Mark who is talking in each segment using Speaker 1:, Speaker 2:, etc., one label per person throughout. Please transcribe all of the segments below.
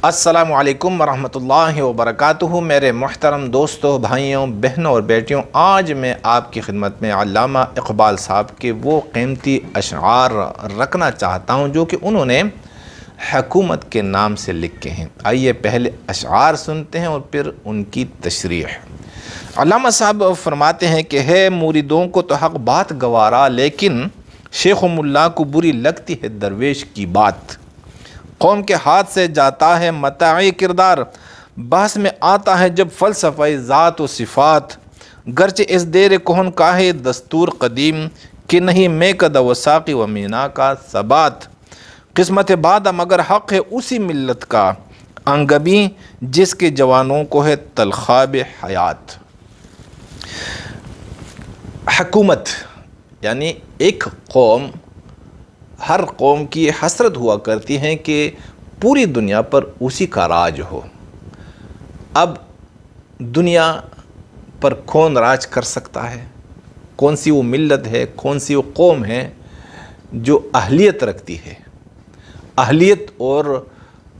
Speaker 1: السلام علیکم ورحمۃ اللہ وبرکاتہ۔ میرے محترم دوستوں، بھائیوں، بہنوں اور بیٹیوں، آج میں آپ کی خدمت میں علامہ اقبال صاحب کے وہ قیمتی اشعار رکھنا چاہتا ہوں جو کہ انہوں نے حکومت کے نام سے لکھے ہیں۔ آئیے پہلے اشعار سنتے ہیں اور پھر ان کی تشریح۔ علامہ صاحب فرماتے ہیں کہ ہے مریدوں کو تو حق بات گوارا، لیکن شیخ و ملا کو بری لگتی ہے درویش کی بات۔ قوم کے ہاتھ سے جاتا ہے متاع کردار، بحث میں آتا ہے جب فلسفہ ذات و صفات۔ گرچہ اس دیر کہن کا ہے دستور قدیم، کہ نہیں میں قد و ساقی و مینا کا ثبات۔ قسمت بادہ مگر حق ہے اسی ملت کا، انگبی جس کے جوانوں کو ہے تلخاب حیات۔ حکومت یعنی ایک قوم، ہر قوم کی یہ حسرت ہوا کرتی ہے کہ پوری دنیا پر اسی کا راج ہو۔ اب دنیا پر کون راج کر سکتا ہے؟ کون سی وہ ملت ہے، کون سی وہ قوم ہے جو اہلیت رکھتی ہے؟ اہلیت اور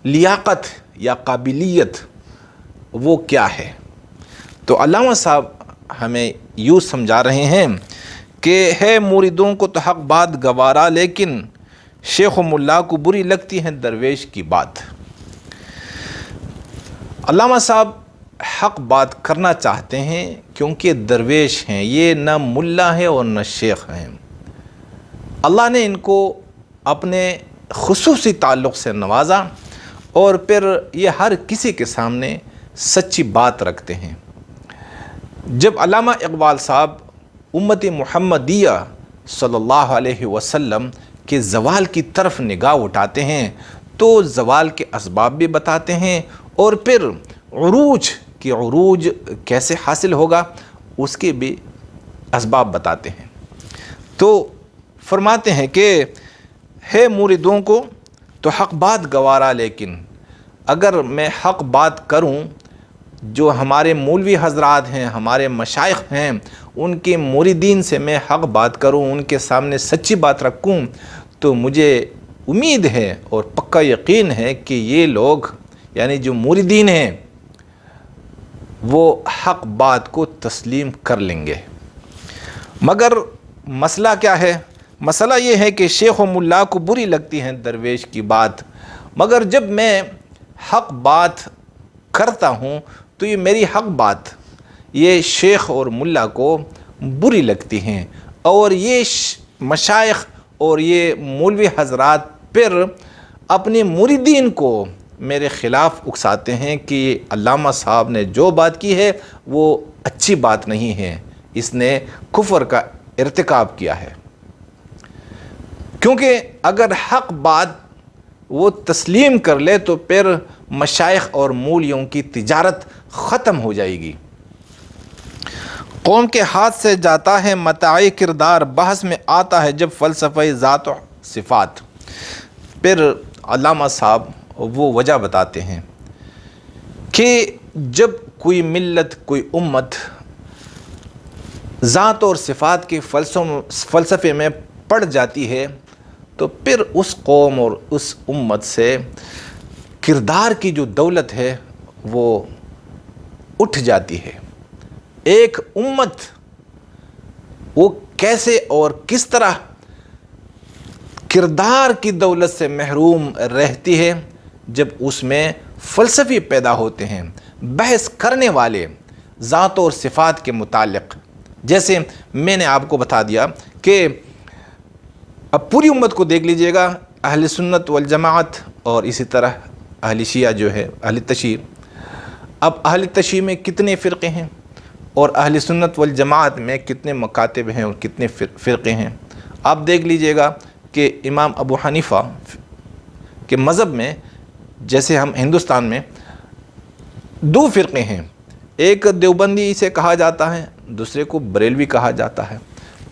Speaker 1: لیاقت یا قابلیت وہ کیا ہے؟ تو علامہ صاحب ہمیں یوں سمجھا رہے ہیں کہ ہے مریدوں کو تو حق بات گوارا، لیکن شیخ و ملا کو بری لگتی ہے درویش کی بات۔ علامہ صاحب حق بات کرنا چاہتے ہیں کیونکہ درویش ہیں، یہ نہ ملا ہے اور نہ شیخ ہیں۔ اللہ نے ان کو اپنے خصوصی تعلق سے نوازا اور پھر یہ ہر کسی کے سامنے سچی بات رکھتے ہیں۔ جب علامہ اقبال صاحب امت محمدیہ صلی اللہ علیہ وسلم کے زوال کی طرف نگاہ اٹھاتے ہیں تو زوال کے اسباب بھی بتاتے ہیں اور پھر عروج کیسے حاصل ہوگا اس کے بھی اسباب بتاتے ہیں۔ تو فرماتے ہیں کہ ہے مریدوں کو تو حق بات گوارا، لیکن اگر میں حق بات کروں، جو ہمارے مولوی حضرات ہیں، ہمارے مشائخ ہیں، ان کے مریدین سے میں حق بات کروں، ان کے سامنے سچی بات رکھوں، تو مجھے امید ہے اور پکا یقین ہے کہ یہ لوگ یعنی جو مریدین ہیں وہ حق بات کو تسلیم کر لیں گے۔ مگر مسئلہ کیا ہے؟ مسئلہ یہ ہے کہ شیخ و ملا کو بری لگتی ہے درویش کی بات۔ مگر جب میں حق بات کرتا ہوں تو یہ میری حق بات یہ شیخ اور ملا کو بری لگتی ہیں، اور یہ مشائخ اور یہ مولوی حضرات پھر اپنے مریدین کو میرے خلاف اکساتے ہیں کہ علامہ صاحب نے جو بات کی ہے وہ اچھی بات نہیں ہے، اس نے کفر کا ارتکاب کیا ہے۔ کیونکہ اگر حق بات وہ تسلیم کر لے تو پھر مشائخ اور مولیوں کی تجارت ختم ہو جائے گی۔ قوم کے ہاتھ سے جاتا ہے متاع کردار، بحث میں آتا ہے جب فلسفہ ذات و صفات۔ پھر علامہ صاحب وہ وجہ بتاتے ہیں کہ جب کوئی ملت، کوئی امت ذات اور صفات کے فلسفے میں پڑ جاتی ہے تو پھر اس قوم اور اس امت سے کردار کی جو دولت ہے وہ اٹھ جاتی ہے۔ ایک امت وہ کیسے اور کس طرح کردار کی دولت سے محروم رہتی ہے جب اس میں فلسفی پیدا ہوتے ہیں، بحث کرنے والے ذات اور صفات کے متعلق۔ جیسے میں نے آپ کو بتا دیا کہ اب پوری امت کو دیکھ لیجئے گا، اہل سنت والجماعت اور اسی طرح اہل شیعہ جو ہے اہل تشیع۔ اب اہل تشیع میں کتنے فرقے ہیں اور اہل سنت والجماعت میں کتنے مکاتب ہیں اور کتنے فرقے ہیں؟ آپ دیکھ لیجئے گا کہ امام ابو حنیفہ کے مذہب میں، جیسے ہم ہندوستان میں 2 فرقے ہیں، ایک دیوبندی سے کہا جاتا ہے، دوسرے کو بریلوی کہا جاتا ہے۔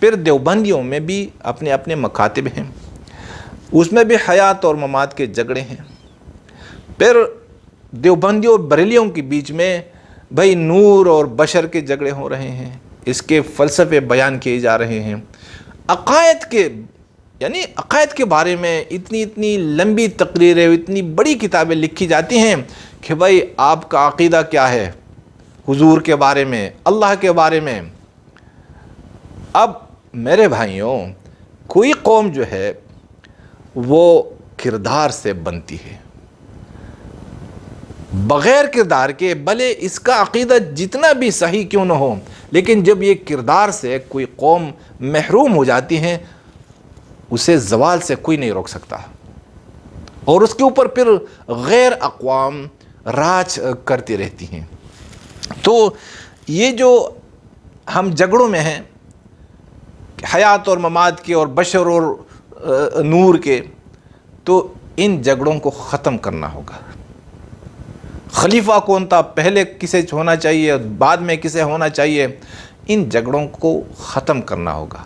Speaker 1: پھر دیوبندیوں میں بھی اپنے اپنے مکاتب ہیں، اس میں بھی حیات اور ممات کے جھگڑے ہیں۔ پھر دیوبندیوں اور بریلیوں کے بیچ میں بھائی نور اور بشر کے جھگڑے ہو رہے ہیں، اس کے فلسفے بیان کیے جا رہے ہیں۔ عقائد کے یعنی عقائد کے بارے میں اتنی لمبی تقریریں، اتنی بڑی کتابیں لکھی جاتی ہیں کہ بھائی آپ کا عقیدہ کیا ہے حضور کے بارے میں، اللہ کے بارے میں۔ اب میرے بھائیوں، کوئی قوم جو ہے وہ کردار سے بنتی ہے، بغیر کردار کے بھلے اس کا عقیدہ جتنا بھی صحیح کیوں نہ ہو، لیکن جب یہ کردار سے کوئی قوم محروم ہو جاتی ہے، اسے زوال سے کوئی نہیں روک سکتا، اور اس کے اوپر پھر غیر اقوام راج کرتی رہتی ہیں۔ تو یہ جو ہم جھگڑوں میں ہیں، حیات اور ممات کے اور بشر اور نور کے، تو ان جھگڑوں کو ختم کرنا ہوگا۔ خلیفہ کون تھا، پہلے کسے ہونا چاہیے، بعد میں کسے ہونا چاہیے، ان جھگڑوں کو ختم کرنا ہوگا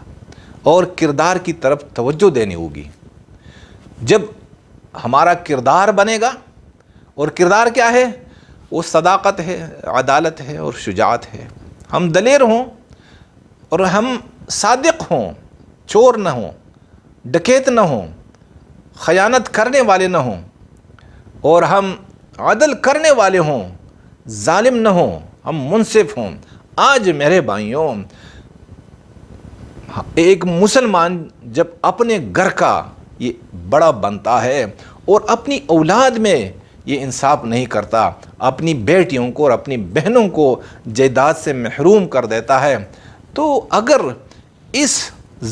Speaker 1: اور کردار کی طرف توجہ دینی ہوگی۔ جب ہمارا کردار بنے گا، اور کردار کیا ہے؟ وہ صداقت ہے، عدالت ہے اور شجاعت ہے۔ ہم دلیر ہوں اور ہم صادق ہوں، چور نہ ہوں، ڈکیت نہ ہوں، خیانت کرنے والے نہ ہوں، اور ہم عدل کرنے والے ہوں، ظالم نہ ہوں، ہم منصف ہوں۔ آج میرے بھائیوں، ایک مسلمان جب اپنے گھر کا یہ بڑا بنتا ہے اور اپنی اولاد میں یہ انصاف نہیں کرتا، اپنی بیٹیوں کو اور اپنی بہنوں کو جائیداد سے محروم کر دیتا ہے، تو اگر اس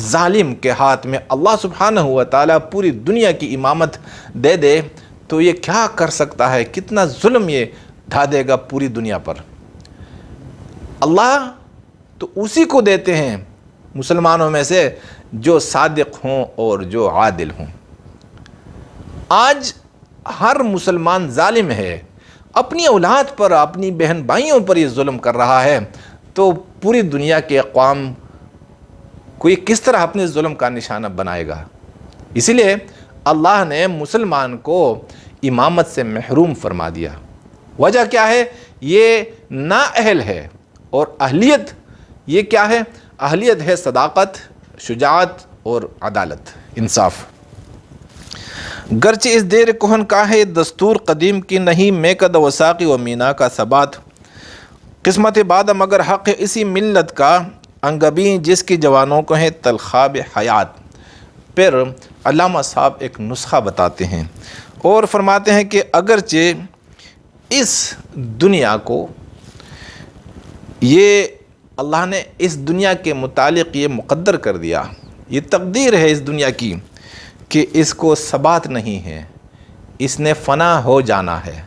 Speaker 1: ظالم کے ہاتھ میں اللہ سبحانہ و تعالیٰ پوری دنیا کی امامت دے دے تو یہ کیا کر سکتا ہے؟ کتنا ظلم یہ ڈھا دے گا پوری دنیا پر۔ اللہ تو اسی کو دیتے ہیں مسلمانوں میں سے جو صادق ہوں اور جو عادل ہوں۔ آج ہر مسلمان ظالم ہے، اپنی اولاد پر، اپنی بہن بھائیوں پر یہ ظلم کر رہا ہے، تو پوری دنیا کے اقوام کو یہ کس طرح اپنے ظلم کا نشانہ بنائے گا؟ اسی لیے اللہ نے مسلمان کو امامت سے محروم فرما دیا۔ وجہ کیا ہے؟ یہ نااہل ہے، اور اہلیت یہ کیا ہے؟ اہلیت ہے صداقت، شجاعت اور عدالت، انصاف۔ گرچہ اس دیر کہن کا ہے دستور قدیم کی نہیں، میں قد وساقی و مینا کا ثبات، قسمت بعد مگر حق اسی ملت کا، انگبیں جس کی جوانوں کو ہے تلخاب حیات۔ پھر علامہ صاحب ایک نسخہ بتاتے ہیں اور فرماتے ہیں کہ اگرچہ اس دنیا کو، یہ اللہ نے اس دنیا کے متعلق یہ مقدر کر دیا، یہ تقدیر ہے اس دنیا کی کہ اس کو ثبات نہیں ہے، اس نے فنا ہو جانا ہے۔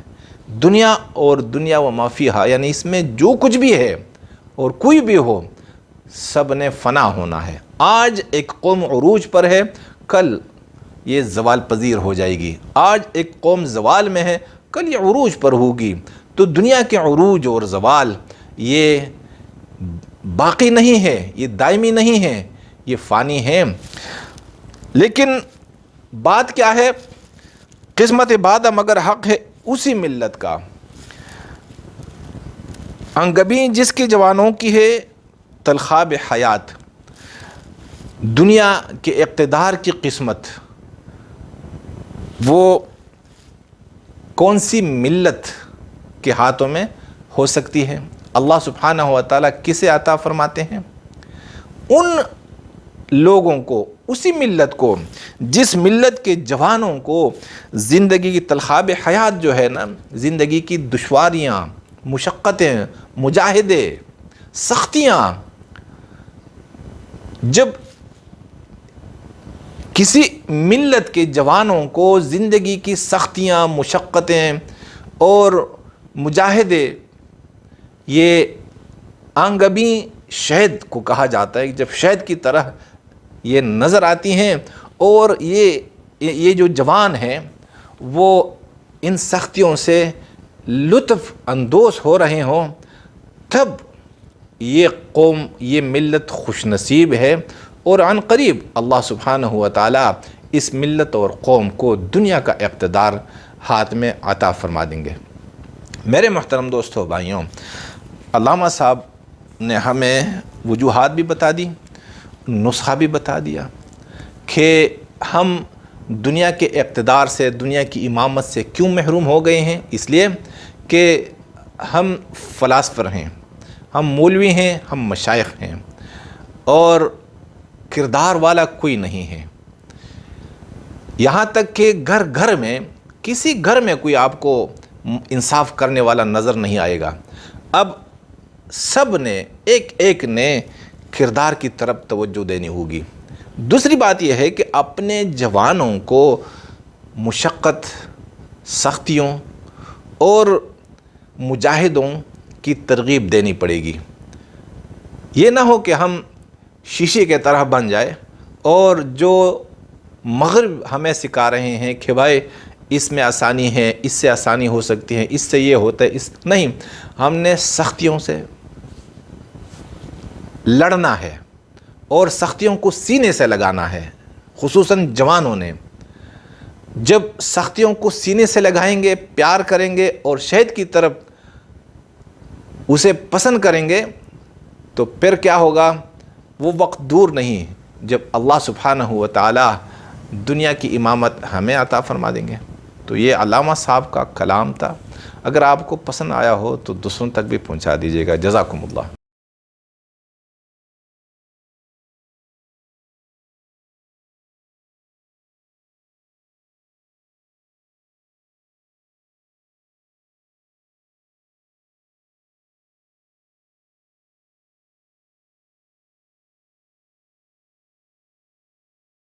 Speaker 1: دنیا اور دنیا و ما فیہا، یعنی اس میں جو کچھ بھی ہے اور کوئی بھی ہو، سب نے فنا ہونا ہے۔ آج ایک قوم عروج پر ہے، کل یہ زوال پذیر ہو جائے گی۔ آج ایک قوم زوال میں ہے، کل یہ عروج پر ہوگی۔ تو دنیا کے عروج اور زوال یہ باقی نہیں ہے، یہ دائمی نہیں ہے، یہ فانی ہے۔ لیکن بات کیا ہے؟ قسمت بعد مگر حق ہے اسی ملت کا، انگبیں جس کی جوانوں کی ہے تلخاب حیات۔ دنیا کے اقتدار کی قسمت وہ کون سی ملت کے ہاتھوں میں ہو سکتی ہے؟ اللہ سبحانہ و تعالیٰ کسے عطا فرماتے ہیں؟ ان لوگوں کو، اسی ملت کو جس ملت کے جوانوں کو زندگی کی تلخاب حیات جو ہے نا، زندگی کی دشواریاں، مشقتیں، مجاہدے، سختیاں، جب کسی ملت کے جوانوں کو زندگی کی سختیاں، مشقتیں اور مجاہدے، یہ آنگبیں شہد کو کہا جاتا ہے، جب شہد کی طرح یہ نظر آتی ہیں اور یہ جو جوان ہیں وہ ان سختیوں سے لطف اندوز ہو رہے ہوں، تب یہ قوم، یہ ملت خوش نصیب ہے، اور عن قریب اللہ سبحانہ و تعالیٰ اس ملت اور قوم کو دنیا کا اقتدار ہاتھ میں عطا فرما دیں گے۔ میرے محترم دوستو، بھائیوں، علامہ صاحب نے ہمیں وجوہات بھی بتا دی، نسخہ بھی بتا دیا کہ ہم دنیا کے اقتدار سے، دنیا کی امامت سے کیوں محروم ہو گئے ہیں؟ اس لیے کہ ہم فلاسفر ہیں، ہم مولوی ہیں، ہم مشائخ ہیں، اور کردار والا کوئی نہیں ہے۔ یہاں تک کہ گھر گھر میں، کسی گھر میں کوئی آپ کو انصاف کرنے والا نظر نہیں آئے گا۔ اب سب نے، ایک ایک نے کردار کی طرف توجہ دینی ہوگی۔ دوسری بات یہ ہے کہ اپنے جوانوں کو مشقت، سختیوں اور مجاہدوں کی ترغیب دینی پڑے گی۔ یہ نہ ہو کہ ہم شیشے کے طرح بن جائے اور جو مغرب ہمیں سکھا رہے ہیں کہ بھائی اس میں آسانی ہے، اس سے آسانی ہو سکتی ہے، اس سے یہ ہوتا ہے، نہیں، ہم نے سختیوں سے لڑنا ہے اور سختیوں کو سینے سے لگانا ہے۔ خصوصاً جوانوں نے جب سختیوں کو سینے سے لگائیں گے، پیار کریں گے اور شہد کی طرف اسے پسند کریں گے، تو پھر کیا ہوگا؟ وہ وقت دور نہیں جب اللہ سبحانہ و تعالی دنیا کی امامت ہمیں عطا فرما دیں گے۔ تو یہ علامہ صاحب کا کلام تھا۔ اگر آپ کو پسند آیا ہو تو دوسروں تک بھی پہنچا دیجیے گا۔ جزاکم اللہ۔